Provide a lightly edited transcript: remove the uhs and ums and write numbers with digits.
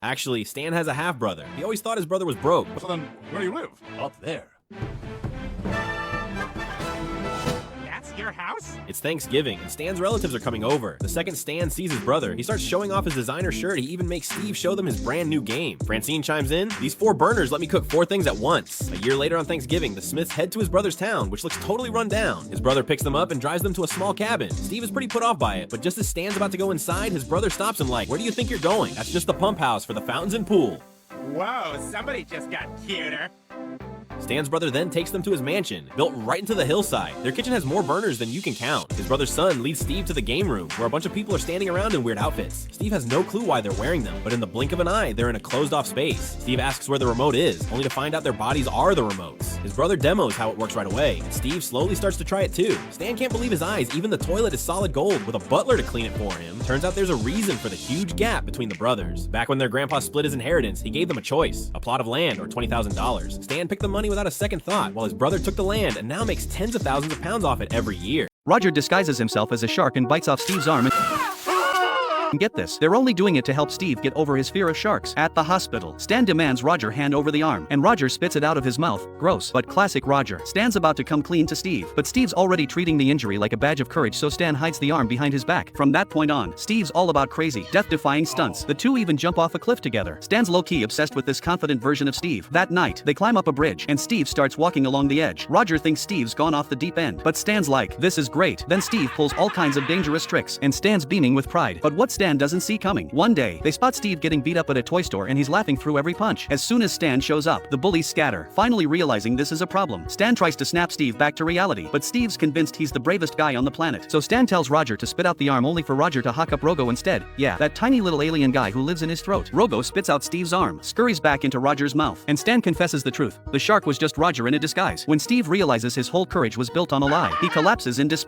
Actually, Stan has a half-brother. He always thought his brother was broke. So then, where do you live? Up there. That's your house? It's Thanksgiving, and Stan's relatives are coming over. The second Stan sees his brother, he starts showing off his designer shirt. He even makes Steve show them his brand new game. Francine chimes in, "These 4 burners let me cook 4 things at once." A year later on Thanksgiving, the Smiths head to his brother's town, which looks totally run down. His brother picks them up and drives them to a small cabin. Steve is pretty put off by it, but just as Stan's about to go inside, his brother stops him like, "Where do you think you're going? That's just the pump house for the fountains and pool." Whoa, somebody just got cuter. Stan's brother then takes them to his mansion, built right into the hillside. Their kitchen has more burners than you can count. His brother's son leads Steve to the game room, where a bunch of people are standing around in weird outfits. Steve has no clue why they're wearing them, but in the blink of an eye, they're in a closed-off space. Steve asks where the remote is, only to find out their bodies are the remotes. His brother demos how it works right away, and Steve slowly starts to try it too. Stan can't believe his eyes, even the toilet is solid gold, with a butler to clean it for him. Turns out there's a reason for the huge gap between the brothers. Back when their grandpa split his inheritance, he gave them a choice, a plot of land or $20,000. Stan picked the money without a second thought, while his brother took the land and now makes tens of thousands of pounds off it every year. Roger disguises himself as a shark and bites off Steve's arm and get this, they're only doing it to help Steve get over his fear of sharks. At the hospital, Stan demands Roger hand over the arm, and Roger spits it out of his mouth. Gross, but classic Roger. Stan's about to come clean to Steve, but Steve's already treating the injury like a badge of courage, so Stan hides the arm behind his back. From that point on, Steve's all about crazy, death-defying stunts. The two even jump off a cliff together. Stan's low-key obsessed with this confident version of Steve. That night, they climb up a bridge, and Steve starts walking along the edge. Roger thinks Steve's gone off the deep end, but Stan's like, "This is great." Then Steve pulls all kinds of dangerous tricks, and Stan's beaming with pride. But what Stan doesn't see coming. One day, they spot Steve getting beat up at a toy store and he's laughing through every punch. As soon as Stan shows up, the bullies scatter, finally realizing this is a problem. Stan tries to snap Steve back to reality, but Steve's convinced he's the bravest guy on the planet. So Stan tells Roger to spit out the arm, only for Roger to hock up Rogo instead. Yeah, that tiny little alien guy who lives in his throat. Rogo spits out Steve's arm, scurries back into Roger's mouth, and Stan confesses the truth. The shark was just Roger in a disguise. When Steve realizes his whole courage was built on a lie, he collapses in despair.